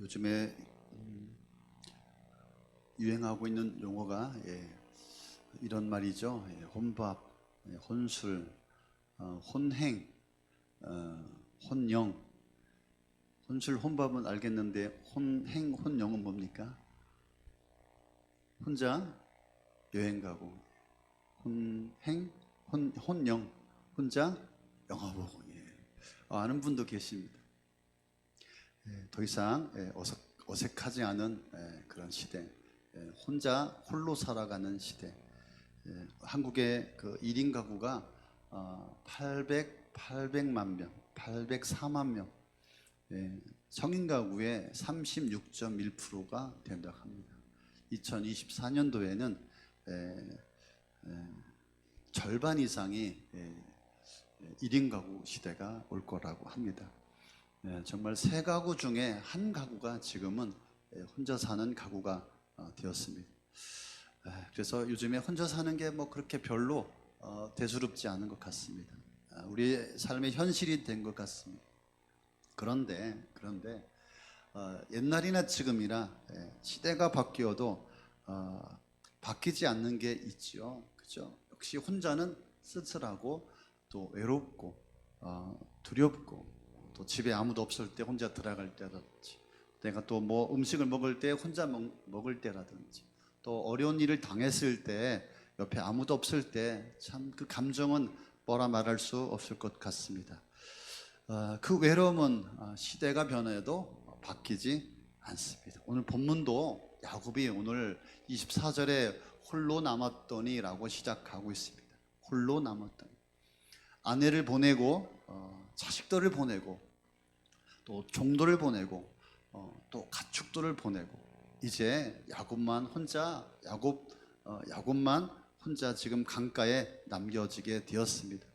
요즘에 유행하고 있는 용어가 이런 말이죠. 혼밥, 혼술, 혼행, 혼영. 혼술, 혼밥은 알겠는데 혼행, 혼영은 뭡니까? 혼자 여행 가고, 혼행, 혼영, 혼자 영화 보고. 아는 분도 계십니다. 더 이상 어색하지 않은 그런 시대, 혼자 홀로 살아가는 시대. 한국의 그 1인 가구가 800만 명, 804만 명, 성인 가구의 36.1%가 된다고 합니다. 2024년도에는 절반 이상이 1인 가구 시대가 올 거라고 합니다. 정말 세 가구 중에 한 가구가 지금은 혼자 사는 가구가 되었습니다. 그래서 요즘에 혼자 사는 게 뭐 그렇게 별로 대수롭지 않은 것 같습니다. 우리의 삶의 현실이 된 것 같습니다. 그런데 옛날이나 지금이나 시대가 바뀌어도 바뀌지 않는 게 있죠. 그죠? 역시 혼자는 쓸쓸하고 또 외롭고 두렵고, 또 집에 아무도 없을 때 혼자 들어갈 때라든지, 내가 또 뭐 음식을 먹을 때 혼자 먹을 때라든지, 또 어려운 일을 당했을 때 옆에 아무도 없을 때 참 그 감정은 뭐라 말할 수 없을 것 같습니다. 그 외로움은 시대가 변해도 바뀌지 않습니다. 오늘 본문도 야곱이 오늘 24절에 홀로 남았더니 라고 시작하고 있습니다. 홀로 남았더니. 아내를 보내고 자식들을 보내고 또 종들을 보내고 또 가축들을 보내고, 이제 야곱만 혼자 지금 강가에 남겨지게 되었습니다.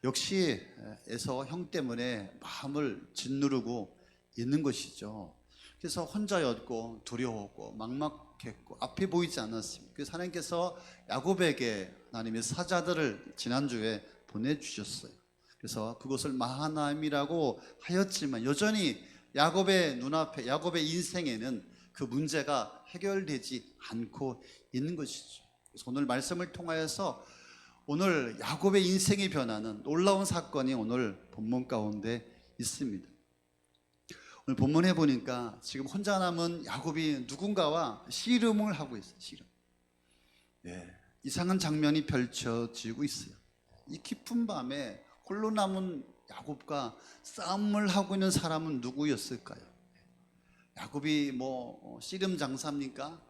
역시 에서 형 때문에 마음을 짓누르고 있는 것이죠. 그래서 혼자였고 두려웠고 막막했고 앞이 보이지 않았습니다. 그래서 하나님께서 야곱에게 하나님의 사자들을 지난주에 보내주셨어요. 그래서 그것을 마하나임이라고 하였지만 여전히 야곱의 눈앞에, 야곱의 인생에는 그 문제가 해결되지 않고 있는 것이죠. 그래서 오늘 말씀을 통하여서 오늘 야곱의 인생이 변하는 놀라운 사건이 오늘 본문 가운데 있습니다. 오늘 본문에 보니까 지금 혼자 남은 야곱이 누군가와 씨름을 하고 있어요. 씨름. 이상한 장면이 펼쳐지고 있어요. 이 깊은 밤에 홀로 남은 야곱과 싸움을 하고 있는 사람은 누구였을까요? 야곱이 뭐 씨름 장사입니까?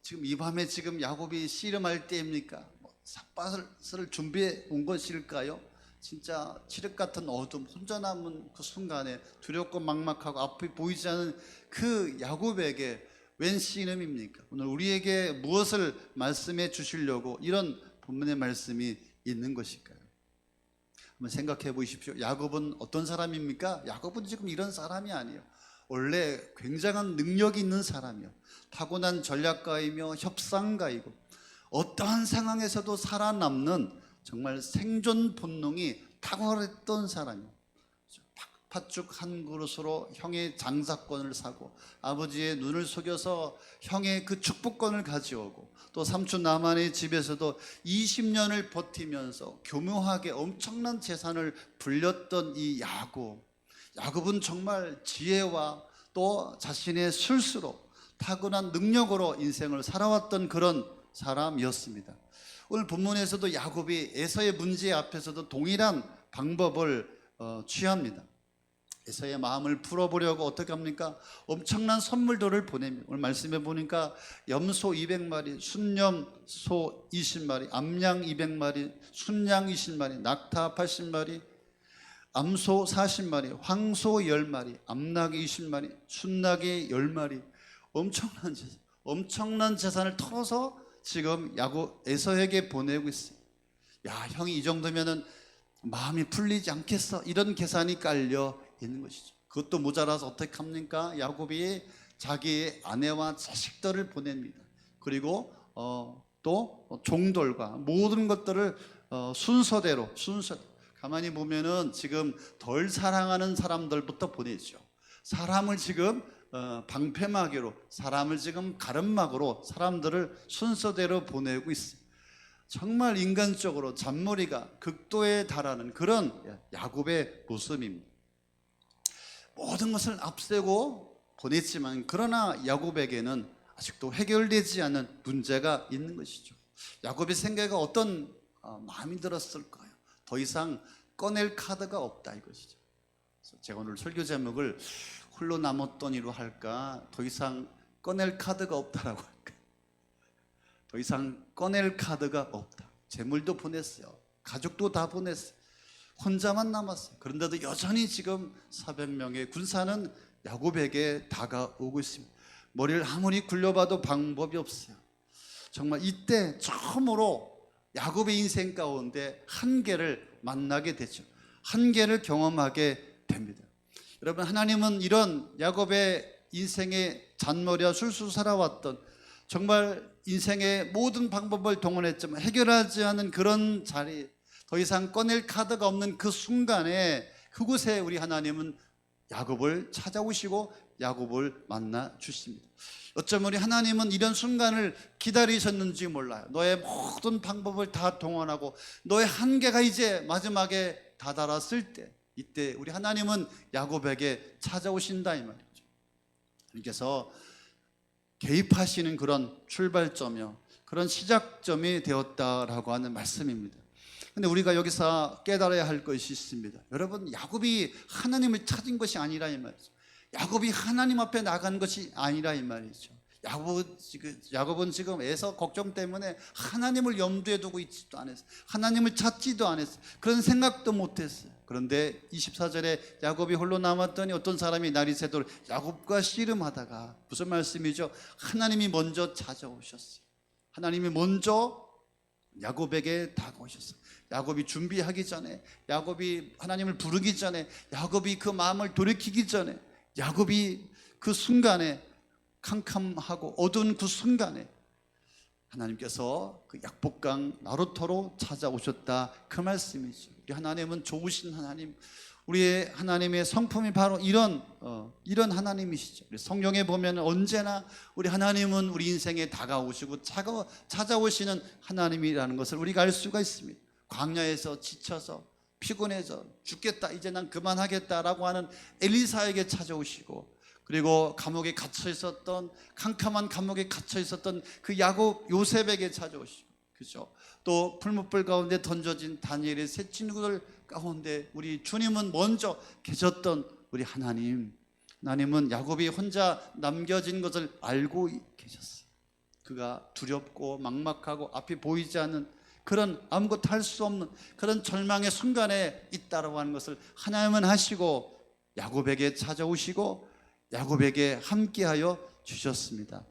지금 이 밤에 지금 야곱이 씨름할 때입니까? 삿밭을 준비해 온 것일까요? 진짜 칠흑 같은 어둠, 혼자 남은 그 순간에 두렵고 막막하고 앞이 보이지 않은 그 야곱에게 웬 씨름입니까? 오늘 우리에게 무엇을 말씀해 주시려고 이런 본문의 말씀이 있는 것일까요? 한번 생각해 보십시오. 야곱은 어떤 사람입니까? 야곱은 지금 이런 사람이 아니에요. 원래 굉장한 능력이 있는 사람이요, 타고난 전략가이며 협상가이고, 어떠한 상황에서도 살아남는 정말 생존 본능이 탁월했던 사람이에요. 팥죽 한 그릇으로 형의 장사권을 사고, 아버지의 눈을 속여서 형의 그 축복권을 가져오고, 또 삼촌 나만의 집에서도 20년을 버티면서 교묘하게 엄청난 재산을 불렸던 이 야곱은 정말 지혜와 또 자신의 술수로 타고난 능력으로 인생을 살아왔던 그런 사람이었습니다. 오늘 본문에서도 야곱이 에서의 문제 앞에서도 동일한 방법을 취합니다. 에서의 마음을 풀어보려고 어떻게 합니까? 엄청난 선물들을 보냅니다. 오늘 말씀해 보니까 염소 200마리, 순염소 20마리, 암양 200마리, 순양 20마리, 낙타 80마리, 암소 40마리, 황소 10마리, 암낙이 20마리, 순낙이 10마리. 엄청난 재산을 털어서 지금 에서에게 보내고 있어요. 야, 형이 이 정도면은 마음이 풀리지 않겠어, 이런 계산이 깔려 있는 것이죠. 그것도 모자라서 어떻게 합니까? 야곱이 자기의 아내와 자식들을 보냅니다. 그리고 또 종들과 모든 것들을 순서대로 가만히 보면은 지금 덜 사랑하는 사람들부터 보내죠. 사람을 지금 방패막이로 사람을 지금 가름막으로 사람들을 순서대로 보내고 있어요. 정말 인간적으로 잔머리가 극도에 달하는 그런 야곱의 모습입니다. 모든 것을 앞세고 보냈지만 그러나 야곱에게는 아직도 해결되지 않은 문제가 있는 것이죠. 야곱의 생각에 어떤 마음이 들었을까요? 더 이상 꺼낼 카드가 없다 이것이죠. 그래서 제가 오늘 설교 제목을 홀로 남았더니로 할까, 더 이상 꺼낼 카드가 없다라고 할까. 더 이상 꺼낼 카드가 없다. 재물도 보냈어요. 가족도 다 보냈어요. 혼자만 남았어요. 그런데도 여전히 지금 400명의 군사는 야곱에게 다가오고 있습니다. 머리를 아무리 굴려봐도 방법이 없어요. 정말 이때 처음으로 야곱의 인생 가운데 한계를 만나게 되죠. 한계를 경험하게 됩니다. 여러분, 하나님은 이런 야곱의 인생의 잔머리와 술술 살아왔던, 정말 인생의 모든 방법을 동원했지만 해결하지 않은 그런 자리, 더 이상 꺼낼 카드가 없는 그 순간에, 그곳에 우리 하나님은 야곱을 찾아오시고 야곱을 만나 주십니다. 어쩌면 우리 하나님은 이런 순간을 기다리셨는지 몰라요. 너의 모든 방법을 다 동원하고 너의 한계가 이제 마지막에 다다랐을 때, 이때 우리 하나님은 야곱에게 찾아오신다 이 말이죠. 그래서 개입하시는 그런 출발점이요, 그런 시작점이 되었다라고 하는 말씀입니다. 근데 우리가 여기서 깨달아야 할 것이 있습니다. 여러분, 야곱이 하나님을 찾은 것이 아니라 이 말이죠. 야곱이 하나님 앞에 나간 것이 아니라 이 말이죠. 야곱은 지금 에서 걱정 때문에 하나님을 염두에 두고 있지도 않았어요. 하나님을 찾지도 않았어요. 그런 생각도 못했어요. 그런데 24절에 야곱이 홀로 남았더니 어떤 사람이 날이 새도록 야곱과 씨름하다가, 무슨 말씀이죠? 하나님이 먼저 찾아오셨어요. 하나님이 먼저 야곱에게 다가오셨어요. 야곱이 준비하기 전에, 야곱이 하나님을 부르기 전에, 야곱이 그 마음을 돌이키기 전에, 야곱이 그 순간에, 캄캄하고 어두운 그 순간에 하나님께서 그 약복강 나루터로 찾아오셨다, 그 말씀이죠. 우리 하나님은 좋으신 하나님, 우리의 하나님의 성품이 바로 이런 하나님이시죠. 우리 성경에 보면 언제나 우리 하나님은 우리 인생에 다가오시고 찾아오시는 하나님이라는 것을 우리가 알 수가 있습니다. 광야에서 지쳐서 피곤해서 죽겠다, 이제 난 그만하겠다라고 하는 엘리사에게 찾아오시고, 그리고 감옥에 갇혀 있었던, 캄캄한 감옥에 갇혀 있었던 그 야곱 요셉에게 찾아오시고, 그죠? 또 풀무불 가운데 던져진 다니엘의 세 친구들 가운데 우리 주님은 먼저 계셨던 우리 하나님은 야곱이 혼자 남겨진 것을 알고 계셨어요. 그가 두렵고 막막하고 앞이 보이지 않는 그런, 아무것도 할 수 없는 그런 절망의 순간에 있다라고 하는 것을 하나님은 하시고 야곱에게 찾아오시고 야곱에게 함께하여 주셨습니다.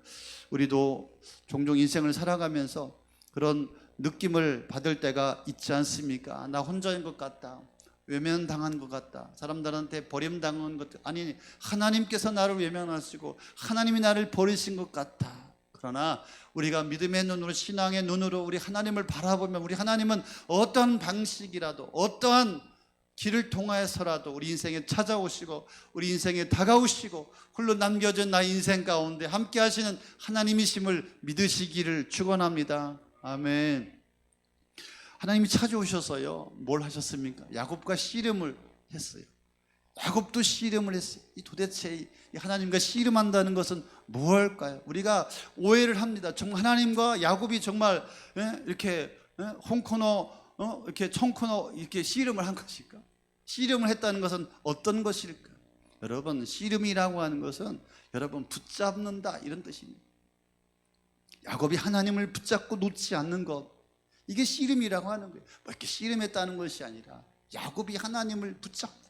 우리도 종종 인생을 살아가면서 그런 느낌을 받을 때가 있지 않습니까? 나 혼자인 것 같다, 외면당한 것 같다, 사람들한테 버림당한 것 같다. 아니, 하나님께서 나를 외면하시고 하나님이 나를 버리신 것 같다. 그러나 우리가 믿음의 눈으로, 신앙의 눈으로 우리 하나님을 바라보면, 우리 하나님은 어떠한 방식이라도, 어떠한 길을 통하여서라도 우리 인생에 찾아오시고 우리 인생에 다가오시고 홀로 남겨진 나의 인생 가운데 함께 하시는 하나님이심을 믿으시기를 축원합니다. 아멘. 하나님이 찾아오셔서요, 뭘 하셨습니까? 야곱과 씨름을 했어요. 야곱도 씨름을 했어요. 도대체 이 하나님과 씨름한다는 것은 무엇일까요? 우리가 오해를 합니다. 정말 하나님과 야곱이 정말 이렇게 홍코너, 이렇게 청코너 이렇게 씨름을 한 것일까? 씨름을 했다는 것은 어떤 것일까? 여러분, 씨름이라고 하는 것은 여러분 붙잡는다, 이런 뜻입니다. 야곱이 하나님을 붙잡고 놓지 않는 것, 이게 씨름이라고 하는 거예요. 뭐 이렇게 씨름했다는 것이 아니라 야곱이 하나님을 붙잡고,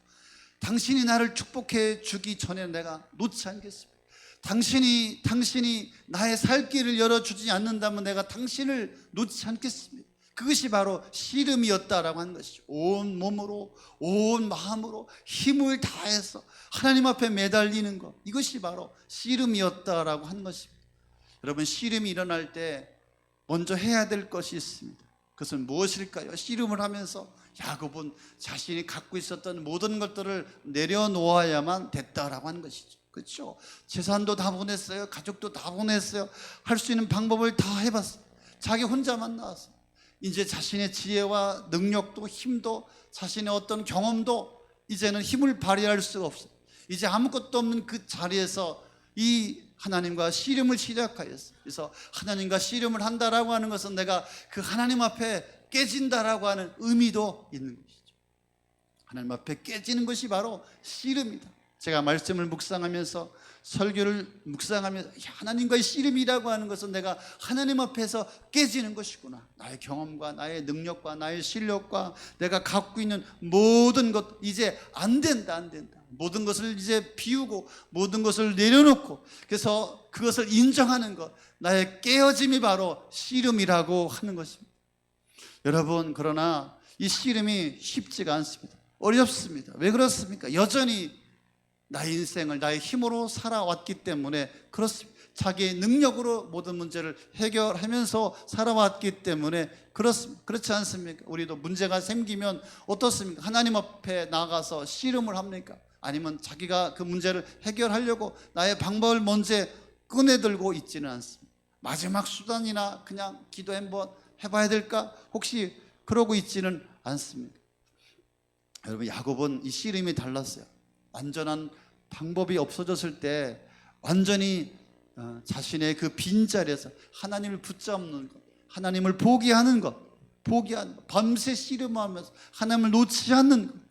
당신이 나를 축복해 주기 전에 내가 놓지 않겠습니다. 당신이 나의 살 길을 열어주지 않는다면 내가 당신을 놓지 않겠습니다. 그것이 바로 씨름이었다라고 하는 것이죠. 온 몸으로, 온 마음으로 힘을 다해서 하나님 앞에 매달리는 것, 이것이 바로 씨름이었다라고 하는 것입니다. 여러분, 씨름이 일어날 때 먼저 해야 될 것이 있습니다. 그것은 무엇일까요? 씨름을 하면서 야곱은 자신이 갖고 있었던 모든 것들을 내려놓아야만 됐다라고 하는 것이죠. 그렇죠? 재산도 다 보냈어요. 가족도 다 보냈어요. 할 수 있는 방법을 다 해봤어요. 자기 혼자만 나왔어요. 이제 자신의 지혜와 능력도 힘도 자신의 어떤 경험도 이제는 힘을 발휘할 수가 없어요. 이제 아무것도 없는 그 자리에서 이 하나님과 씨름을 시작하였어요. 그래서 하나님과 씨름을 한다라고 하는 것은 내가 그 하나님 앞에 깨진다라고 하는 의미도 있는 것이죠. 하나님 앞에 깨지는 것이 바로 씨름이다. 제가 말씀을 묵상하면서 설교를 묵상하면서 하나님과의 씨름이라고 하는 것은 내가 하나님 앞에서 깨지는 것이구나. 나의 경험과 나의 능력과 나의 실력과 내가 갖고 있는 모든 것 이제 안 된다. 모든 것을 이제 비우고 모든 것을 내려놓고 그래서 그것을 인정하는 것, 나의 깨어짐이 바로 씨름이라고 하는 것입니다. 여러분, 그러나 이 씨름이 쉽지가 않습니다. 어렵습니다. 왜 그렇습니까? 여전히 나의 인생을 나의 힘으로 살아왔기 때문에 그렇습니다. 자기의 능력으로 모든 문제를 해결하면서 살아왔기 때문에 그렇습니다. 그렇지 않습니까? 우리도 문제가 생기면 어떻습니까? 하나님 앞에 나가서 씨름을 합니까? 아니면 자기가 그 문제를 해결하려고 나의 방법을 먼저 꺼내들고 있지는 않습니다. 마지막 수단이나 그냥 기도 한번 해봐야 될까? 혹시 그러고 있지는 않습니다. 여러분, 야곱은 이 씨름이 달랐어요. 완전한 방법이 없어졌을 때 완전히 자신의 그 빈자리에서 하나님을 붙잡는 것, 하나님을 포기하는 것, 밤새 씨름하면서 하나님을 놓지 않는 것,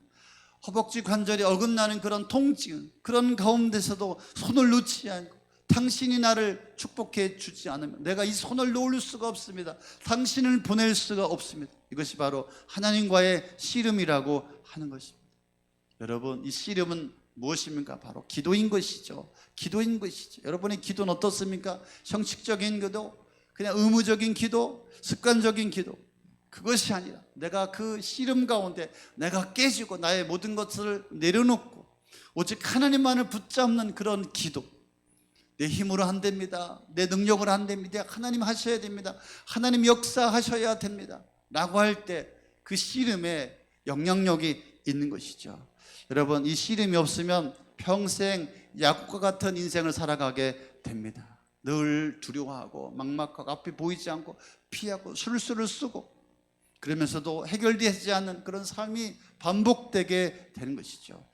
허벅지 관절이 어긋나는 그런 통증, 그런 가운데서도 손을 놓지 않고 당신이 나를 축복해 주지 않으면 내가 이 손을 놓을 수가 없습니다. 당신을 보낼 수가 없습니다. 이것이 바로 하나님과의 씨름이라고 하는 것입니다. 여러분, 이 씨름은 무엇입니까? 바로 기도인 것이죠. 기도인 것이죠. 여러분의 기도는 어떻습니까? 형식적인 기도, 그냥 의무적인 기도, 습관적인 기도, 그것이 아니라 내가 그 씨름 가운데 내가 깨지고 나의 모든 것을 내려놓고 오직 하나님만을 붙잡는 그런 기도. 내 힘으로 안 됩니다. 내 능력으로 안 됩니다. 하나님 하셔야 됩니다. 하나님 역사하셔야 됩니다. 라고 할 때 그 씨름에 영향력이 있는 것이죠. 여러분, 이 씨름이 없으면 평생 야곱과 같은 인생을 살아가게 됩니다. 늘 두려워하고 막막하고 앞이 보이지 않고 피하고 술수를 쓰고 그러면서도 해결되지 않는 그런 삶이 반복되게 되는 것이죠.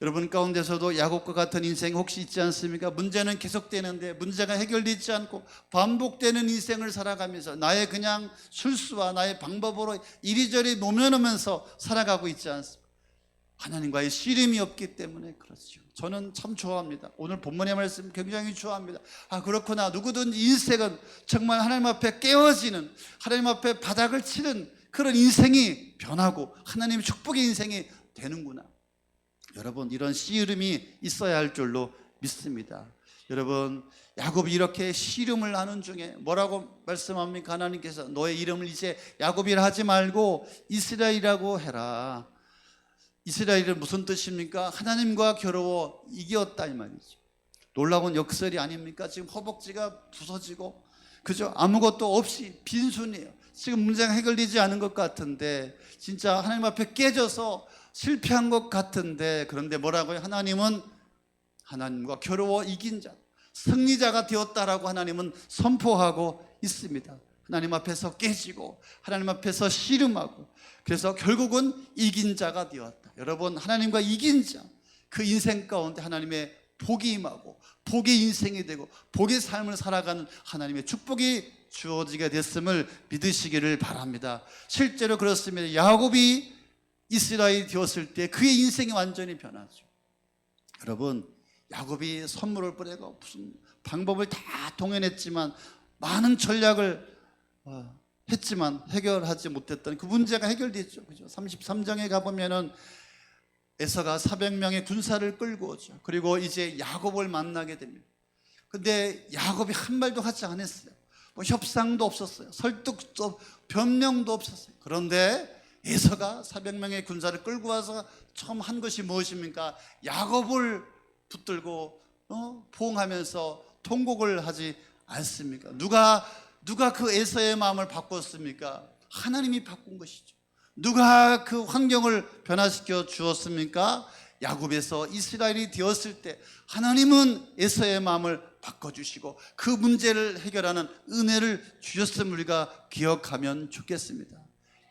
여러분 가운데서도 야곱과 같은 인생 혹시 있지 않습니까? 문제는 계속되는데 문제가 해결되지 않고 반복되는 인생을 살아가면서 나의 그냥 술수와 나의 방법으로 이리저리 노면하면서 살아가고 있지 않습니까? 하나님과의 씨름이 없기 때문에 그렇죠. 저는 참 좋아합니다. 오늘 본문의 말씀 굉장히 좋아합니다. 그렇구나. 누구든지 인생은 정말 하나님 앞에 깨어지는, 하나님 앞에 바닥을 치는 그런 인생이 변하고 하나님의 축복의 인생이 되는구나. 여러분, 이런 씨름이 있어야 할 줄로 믿습니다. 여러분, 야곱이 이렇게 씨름을 하는 중에 뭐라고 말씀합니까? 하나님께서 너의 이름을 이제 야곱이라 하지 말고 이스라엘이라고 해라. 이스라엘은 무슨 뜻입니까? 하나님과 겨루어 이겼다 이 말이죠. 놀라운 역설이 아닙니까? 지금 허벅지가 부서지고 그죠? 아무것도 없이 빈손이에요. 지금 문제가 해결되지 않은 것 같은데 진짜 하나님 앞에 깨져서 실패한 것 같은데 그런데 뭐라고요? 하나님은 하나님과 겨루어 이긴 자, 승리자가 되었다라고 하나님은 선포하고 있습니다. 하나님 앞에서 깨지고 하나님 앞에서 씨름하고 그래서 결국은 이긴 자가 되었다. 여러분, 하나님과 이긴 자, 그 인생 가운데 하나님의 복이 임하고 복의 인생이 되고 복의 삶을 살아가는 하나님의 축복이 주어지게 됐음을 믿으시기를 바랍니다. 실제로 그렇습니다. 야곱이 이스라엘이 되었을 때 그의 인생이 완전히 변하죠. 여러분, 야곱이 선물을 보내고 무슨 방법을 다 동원했지만 많은 전략을 했지만 해결하지 못했던 그 문제가 해결됐죠. 그죠? 33장에 가보면은 에서가 400명의 군사를 끌고 오죠. 그리고 이제 야곱을 만나게 됩니다. 근데 야곱이 한 말도 하지 않았어요. 뭐 협상도 없었어요. 설득도 변명도 없었어요. 그런데 에서가 400명의 군사를 끌고 와서 처음 한 것이 무엇입니까? 야곱을 붙들고 포옹하면서 통곡을 하지 않습니까? 누가 그 에서의 마음을 바꿨습니까? 하나님이 바꾼 것이죠. 누가 그 환경을 변화시켜 주었습니까? 야곱에서 이스라엘이 되었을 때 하나님은 에서의 마음을 바꿔주시고 그 문제를 해결하는 은혜를 주셨음을 우리가 기억하면 좋겠습니다.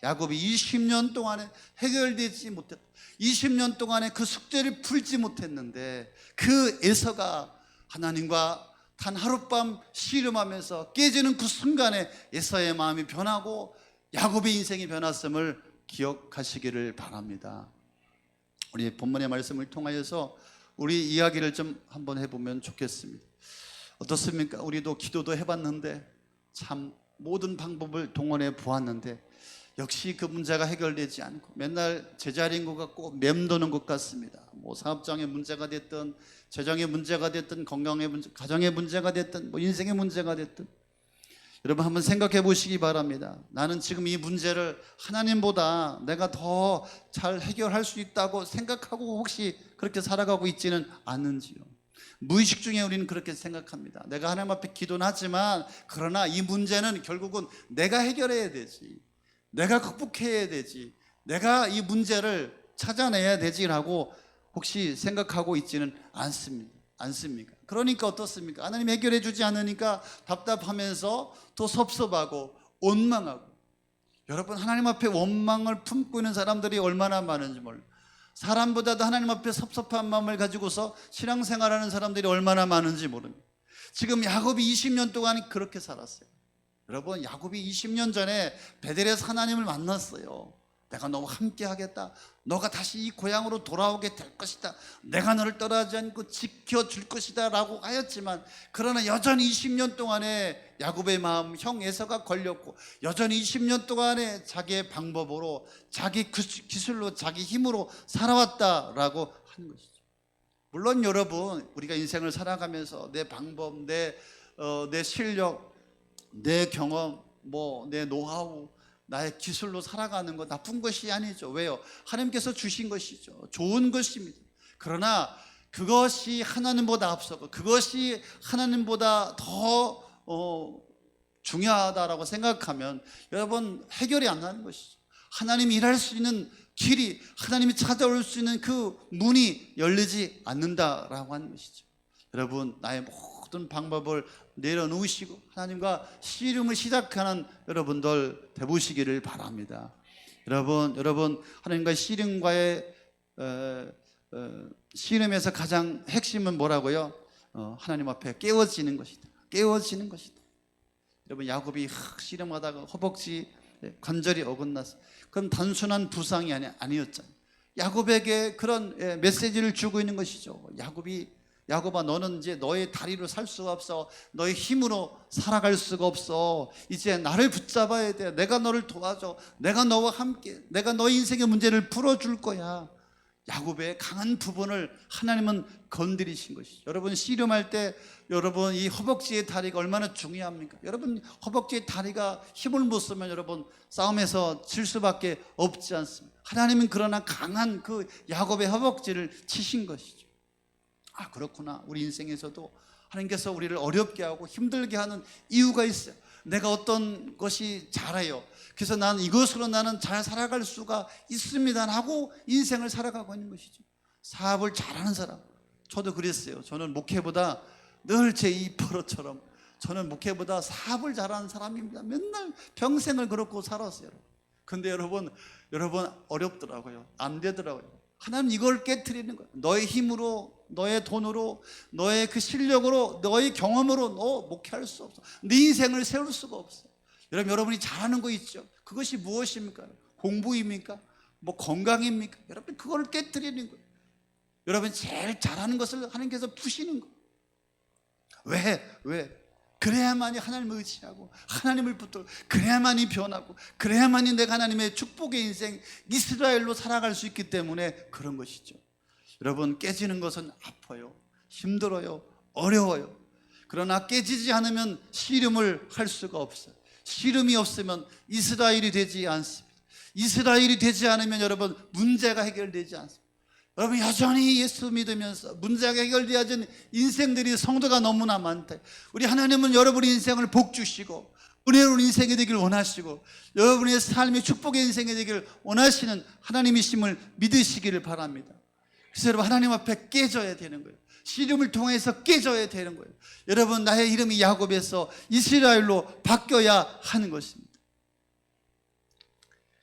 야곱이 20년 동안에 해결되지 못했다. 20년 동안에 그 숙제를 풀지 못했는데 그 에서가 하나님과 단 하룻밤 씨름하면서 깨지는 그 순간에 에서의 마음이 변하고 야곱의 인생이 변했음을 기억하시기를 바랍니다. 우리 본문의 말씀을 통하여서 우리 이야기를 좀 한번 해보면 좋겠습니다. 어떻습니까? 우리도 기도도 해봤는데 참 모든 방법을 동원해 보았는데 역시 그 문제가 해결되지 않고 맨날 제자리인 것 같고 맴도는 것 같습니다. 뭐 사업장의 문제가 됐든 재정의 문제가 됐든 건강의 문제, 가정의 문제가 됐든 뭐 인생의 문제가 됐든 여러분 한번 생각해 보시기 바랍니다. 나는 지금 이 문제를 하나님보다 내가 더 잘 해결할 수 있다고 생각하고 혹시 그렇게 살아가고 있지는 않는지요? 무의식 중에 우리는 그렇게 생각합니다. 내가 하나님 앞에 기도는 하지만 그러나 이 문제는 결국은 내가 해결해야 되지, 내가 극복해야 되지, 내가 이 문제를 찾아내야 되지라고 혹시 생각하고 있지는 않습니까? 그러니까 어떻습니까? 하나님 해결해 주지 않으니까 답답하면서 또 섭섭하고 원망하고. 여러분 하나님 앞에 원망을 품고 있는 사람들이 얼마나 많은지 몰라요. 사람보다도 하나님 앞에 섭섭한 마음을 가지고서 신앙생활하는 사람들이 얼마나 많은지 모릅니다. 지금 야곱이 20년 동안 그렇게 살았어요. 여러분 야곱이 20년 전에 베델에서 하나님을 만났어요. 내가 너와 함께 하겠다. 너가 다시 이 고향으로 돌아오게 될 것이다. 내가 너를 떠나지 않고 지켜줄 것이다 라고 하였지만 그러나 여전히 20년 동안에 야곱의 마음 형 에서가 걸렸고 여전히 20년 동안에 자기의 방법으로 자기 기술로 자기 힘으로 살아왔다라고 하는 것이죠. 물론 여러분 우리가 인생을 살아가면서 내 방법, 내 실력, 내 경험, 내 노하우, 나의 기술로 살아가는 거 나쁜 것이 아니죠. 왜요? 하나님께서 주신 것이죠. 좋은 것입니다. 그러나 그것이 하나님보다 앞서고 그것이 하나님보다 더 중요하다라고 생각하면 여러분 해결이 안 나는 것이죠. 하나님이 일할 수 있는 길이, 하나님이 찾아올 수 있는 그 문이 열리지 않는다라고 하는 것이죠. 여러분 나의 모든 방법을 내려놓으시고 하나님과 씨름을 시작하는 여러분들 되보시기를 바랍니다. 여러분 하나님과 씨름과의 씨름에서 가장 핵심은 뭐라고요? 하나님 앞에 깨워지는 것이다. 깨워지는 것이다. 여러분 야곱이 씨름하다가 허벅지 관절이 어긋났어. 그럼 단순한 부상이 아니었잖아요. 야곱에게 그런 메시지를 주고 있는 것이죠. 야곱아 너는 이제 너의 다리로 살 수가 없어. 너의 힘으로 살아갈 수가 없어. 이제 나를 붙잡아야 돼. 내가 너를 도와줘. 내가 너와 함께, 내가 너의 인생의 문제를 풀어줄 거야. 야곱의 강한 부분을 하나님은 건드리신 것이죠. 여러분 씨름할 때 여러분 이 허벅지의 다리가 얼마나 중요합니까? 여러분 허벅지의 다리가 힘을 못 쓰면 여러분 싸움에서 질 수밖에 없지 않습니까? 하나님은 그러나 강한 그 야곱의 허벅지를 치신 것이죠. 아 그렇구나. 우리 인생에서도 하나님께서 우리를 어렵게 하고 힘들게 하는 이유가 있어요. 내가 어떤 것이 잘해요. 그래서 나는 이것으로 나는 잘 살아갈 수가 있습니다 하고 인생을 살아가고 있는 것이죠. 사업을 잘하는 사람, 저도 그랬어요. 저는 목회보다 늘 제 입버릇처럼 저는 목회보다 사업을 잘하는 사람입니다. 맨날 평생을 그렇고 살았어요. 근데 여러분 어렵더라고요. 안 되더라고요. 하나님 이걸 깨트리는 거예요. 너의 힘으로, 너의 돈으로, 너의 그 실력으로, 너의 경험으로 너 목회할 수 없어. 네 인생을 세울 수가 없어. 여러분이 잘하는 거 있죠. 그것이 무엇입니까? 공부입니까? 건강입니까? 여러분 그걸 깨트리는 거예요. 여러분 제일 잘하는 것을 하나님께서 푸시는 거예요. 왜? 그래야만이 하나님을 의지하고 하나님을 붙들고 그래야만이 변하고 그래야만이 내가 하나님의 축복의 인생 이스라엘로 살아갈 수 있기 때문에 그런 것이죠. 여러분 깨지는 것은 아파요. 힘들어요. 어려워요. 그러나 깨지지 않으면 씨름을 할 수가 없어요. 씨름이 없으면 이스라엘이 되지 않습니다. 이스라엘이 되지 않으면 여러분 문제가 해결되지 않습니다. 여러분 여전히 예수 믿으면서 문제가 해결되어야 하는 인생들이 성도가 너무나 많다. 우리 하나님은 여러분의 인생을 복 주시고 은혜로운 인생이 되길 원하시고 여러분의 삶이 축복의 인생이 되길 원하시는 하나님이심을 믿으시기를 바랍니다. 그래서 여러분 하나님 앞에 깨져야 되는 거예요. 씨름을 통해서 깨져야 되는 거예요. 여러분 나의 이름이 야곱에서 이스라엘로 바뀌어야 하는 것입니다.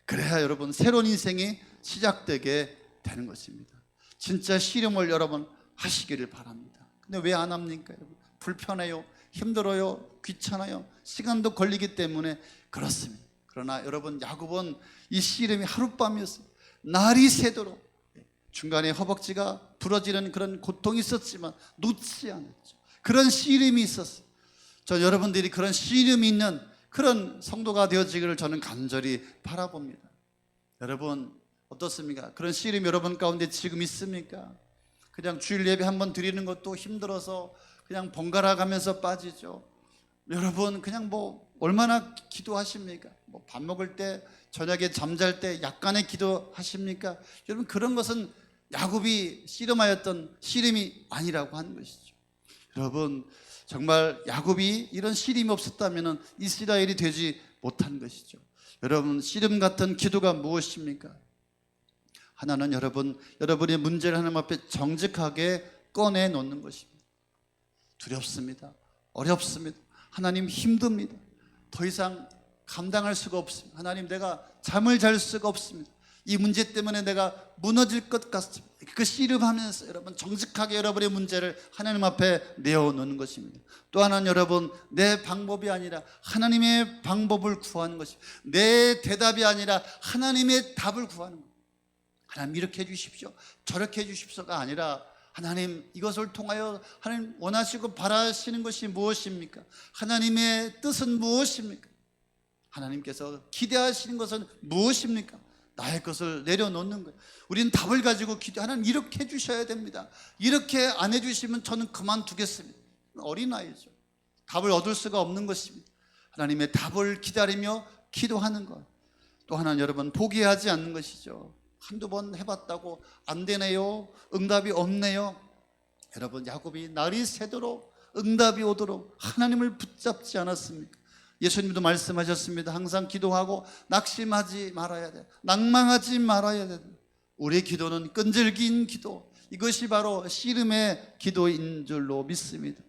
그래야 여러분 새로운 인생이 시작되게 되는 것입니다. 진짜 씨름을 여러분 하시기를 바랍니다. 근데 왜 안 합니까? 여러분? 불편해요, 힘들어요, 귀찮아요, 시간도 걸리기 때문에 그렇습니다. 그러나 여러분 야곱은 이 씨름이 하룻밤이었어요. 날이 새도록 중간에 허벅지가 부러지는 그런 고통이 있었지만 놓지 않았죠. 그런 씨름이 있었어요. 저 여러분들이 그런 씨름이 있는 그런 성도가 되어지기를 저는 간절히 바라봅니다. 여러분 어떻습니까? 그런 씨름 여러분 가운데 지금 있습니까? 그냥 주일 예배 한번 드리는 것도 힘들어서 그냥 번갈아 가면서 빠지죠. 여러분 그냥 뭐 얼마나 기도하십니까? 뭐 밥 먹을 때, 저녁에 잠잘 때 약간의 기도하십니까? 여러분 그런 것은 야곱이 씨름하였던 씨름이 아니라고 하는 것이죠. 여러분 정말 야곱이 이런 씨름이 없었다면 이스라엘이 되지 못한 것이죠. 여러분 씨름 같은 기도가 무엇입니까? 하나는 여러분의 문제를 하나님 앞에 정직하게 꺼내놓는 것입니다. 두렵습니다. 어렵습니다. 하나님 힘듭니다. 더 이상 감당할 수가 없습니다. 하나님 내가 잠을 잘 수가 없습니다. 이 문제 때문에 내가 무너질 것 같습니다. 그 씨름하면서 여러분 정직하게 여러분의 문제를 하나님 앞에 내어놓는 것입니다. 또 하나는 여러분 내 방법이 아니라 하나님의 방법을 구하는 것입니다. 내 대답이 아니라 하나님의 답을 구하는 것입니다. 하나님 이렇게 해주십시오, 저렇게 해주십시오가 아니라 하나님 이것을 통하여 하나님 원하시고 바라시는 것이 무엇입니까? 하나님의 뜻은 무엇입니까? 하나님께서 기대하시는 것은 무엇입니까? 나의 것을 내려놓는 거예요. 우리는 답을 가지고 하나님 이렇게 해주셔야 됩니다. 이렇게 안 해주시면 저는 그만두겠습니다. 어린아이죠. 답을 얻을 수가 없는 것입니다. 하나님의 답을 기다리며 기도하는 것. 또 하나는 여러분 포기하지 않는 것이죠. 한두 번 해봤다고 안 되네요, 응답이 없네요. 여러분 야곱이 날이 새도록 응답이 오도록 하나님을 붙잡지 않았습니까? 예수님도 말씀하셨습니다. 항상 기도하고 낙심하지 말아야 돼, 낭망하지 말아야 돼. 우리의 기도는 끈질긴 기도, 이것이 바로 씨름의 기도인 줄로 믿습니다.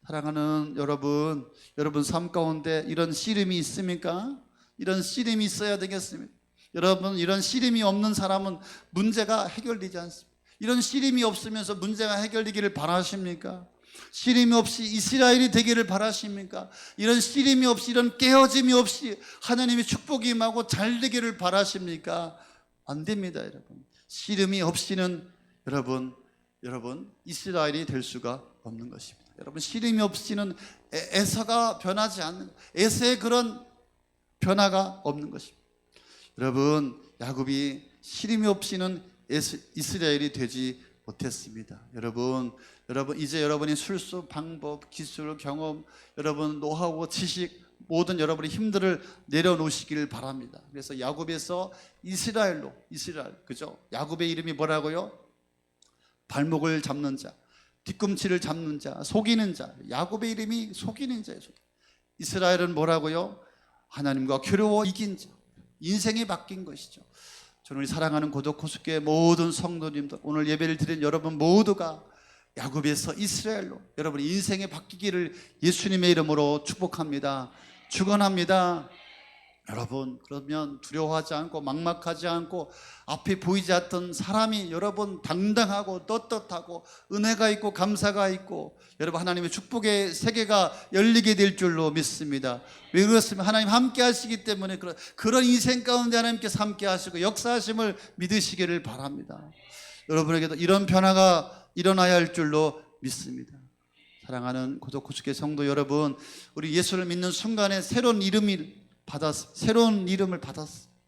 사랑하는 여러분, 여러분 삶 가운데 이런 씨름이 있습니까? 이런 씨름이 있어야 되겠습니다. 여러분 이런 씨름이 없는 사람은 문제가 해결되지 않습니다. 이런 씨름이 없으면서 문제가 해결되기를 바라십니까? 씨름이 없이 이스라엘이 되기를 바라십니까? 이런 씨름이 없이, 이런 깨어짐이 없이 하나님의 축복이 임하고 잘 되기를 바라십니까? 안 됩니다. 여러분 씨름이 없이는 여러분 이스라엘이 될 수가 없는 것입니다. 여러분 씨름이 없이는 에서가 변하지 않는, 에서의 그런 변화가 없는 것입니다. 여러분 야곱이 씨름이 없이는 이스라엘이 되지 못했습니다. 여러분 이제 여러분이 술수, 방법, 기술, 경험, 여러분 노하우, 지식, 모든 여러분의 힘들을 내려놓으시기를 바랍니다. 그래서 야곱에서 이스라엘, 그죠? 야곱의 이름이 뭐라고요? 발목을 잡는 자, 뒤꿈치를 잡는 자, 속이는 자. 야곱의 이름이 속이는 자예요. 이스라엘은 뭐라고요? 하나님과 겨루어 이긴 자. 인생이 바뀐 것이죠. 저는 우리 사랑하는 고독 호수교회 모든 성도님들, 오늘 예배를 드린 여러분 모두가 야곱에서 이스라엘로 여러분 인생이 바뀌기를 예수님의 이름으로 축복합니다. 축원합니다. 여러분 그러면 두려워하지 않고 막막하지 않고 앞에 보이지 않던 사람이 여러분 당당하고 떳떳하고 은혜가 있고 감사가 있고 여러분 하나님의 축복의 세계가 열리게 될 줄로 믿습니다. 왜 그렇습니까? 하나님 함께 하시기 때문에 그런 인생 가운데 하나님께서 함께 하시고 역사하심을 믿으시기를 바랍니다. 여러분에게도 이런 변화가 일어나야 할 줄로 믿습니다. 사랑하는 고독 호수교회 성도 여러분, 우리 예수를 믿는 순간에 새로운 이름을 받았어.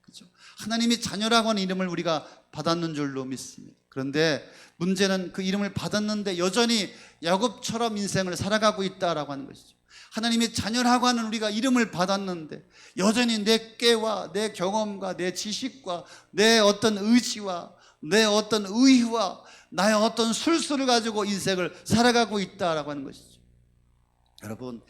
그렇죠? 하나님이 자녀라고 하는 이름을 우리가 받았는 줄로 믿습니다. 그런데 문제는 그 이름을 받았는데 여전히 야곱처럼 인생을 살아가고 있다라고 하는 것이죠. 하나님의 자녀라고 하는 우리가 이름을 받았는데 여전히 내 깨와 내 경험과 내 지식과 내 어떤 의지와 내 어떤 의와 나의 어떤 술수를 가지고 인생을 살아가고 있다라고 하는 것이죠. 여러분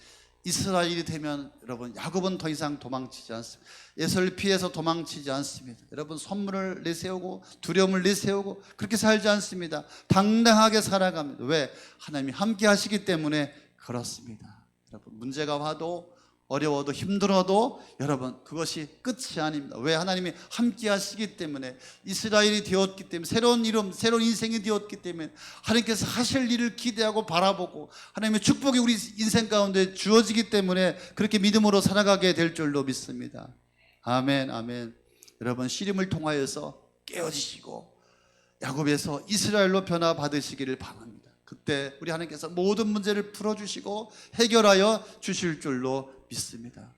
이스라엘이 되면 여러분 야곱은 더 이상 도망치지 않습니다. 에서를 피해서 도망치지 않습니다. 여러분 선물을 내세우고 두려움을 내세우고 그렇게 살지 않습니다. 당당하게 살아갑니다. 왜? 하나님이 함께 하시기 때문에 그렇습니다. 여러분 문제가 와도 어려워도 힘들어도 여러분 그것이 끝이 아닙니다. 왜? 하나님이 함께 하시기 때문에, 이스라엘이 되었기 때문에, 새로운 이름 새로운 인생이 되었기 때문에 하나님께서 하실 일을 기대하고 바라보고 하나님의 축복이 우리 인생 가운데 주어지기 때문에 그렇게 믿음으로 살아가게 될 줄로 믿습니다. 아멘, 아멘. 여러분 시름을 통하여서 깨어지시고 야곱에서 이스라엘로 변화받으시기를 바랍니다. 그때 우리 하나님께서 모든 문제를 풀어주시고 해결하여 주실 줄로 믿습니다.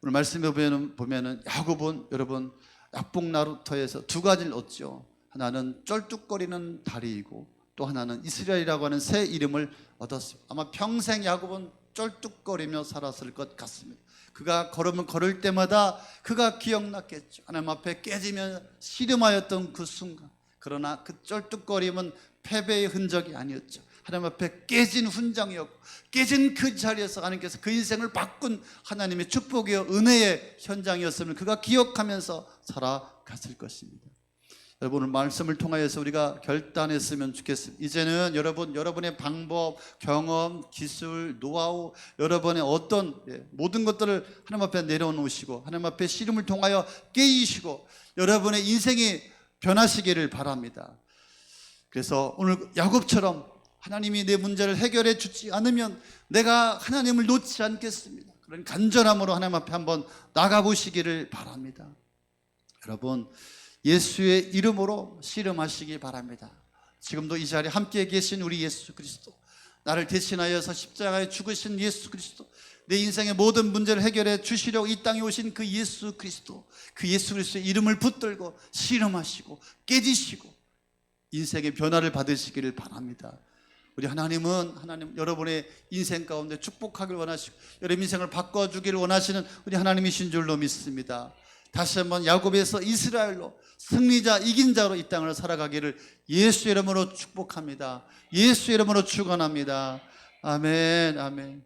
오늘 말씀에 보면은 야곱은 여러분 야복나루터에서 두 가지를 얻죠. 하나는 쩔뚝거리는 다리이고 또 하나는 이스라엘이라고 하는 새 이름을 얻었습니다. 아마 평생 야곱은 쩔뚝거리며 살았을 것 같습니다. 그가 걸으면 걸을 때마다 그가 기억났겠죠. 하나님 앞에 깨지며 씨름하였던 그 순간. 그러나 그 쩔뚝거림은 패배의 흔적이 아니었죠. 하나님 앞에 깨진 훈장이었고 깨진 그 자리에서 하나님께서 그 인생을 바꾼 하나님의 축복의 은혜의 현장이었음을 그가 기억하면서 살아갔을 것입니다. 여러분 오늘 말씀을 통하여서 우리가 결단했으면 좋겠습니다. 이제는 여러분의 방법, 경험, 기술, 노하우, 여러분의 어떤 모든 것들을 하나님 앞에 내려놓으시고 하나님 앞에 씨름을 통하여 깨이시고 여러분의 인생이 변하시기를 바랍니다. 그래서 오늘 야곱처럼 하나님이 내 문제를 해결해 주지 않으면 내가 하나님을 놓지 않겠습니다. 그런 간절함으로 하나님 앞에 한번 나가보시기를 바랍니다. 여러분 예수의 이름으로 씨름하시기 바랍니다. 지금도 이 자리에 함께 계신 우리 예수 그리스도, 나를 대신하여서 십자가에 죽으신 예수 그리스도, 내 인생의 모든 문제를 해결해 주시려고 이 땅에 오신 그 예수 그리스도, 그 예수 그리스도의 이름을 붙들고 씨름하시고 깨지시고 인생의 변화를 받으시기를 바랍니다. 우리 하나님은 여러분의 인생 가운데 축복하길 원하시고 여러분 인생을 바꿔주기를 원하시는 우리 하나님이신 줄로 믿습니다. 다시 한번 야곱에서 이스라엘로 승리자, 이긴 자로 이 땅을 살아가기를 예수 이름으로 축복합니다. 예수 이름으로 축원합니다. 아멘, 아멘.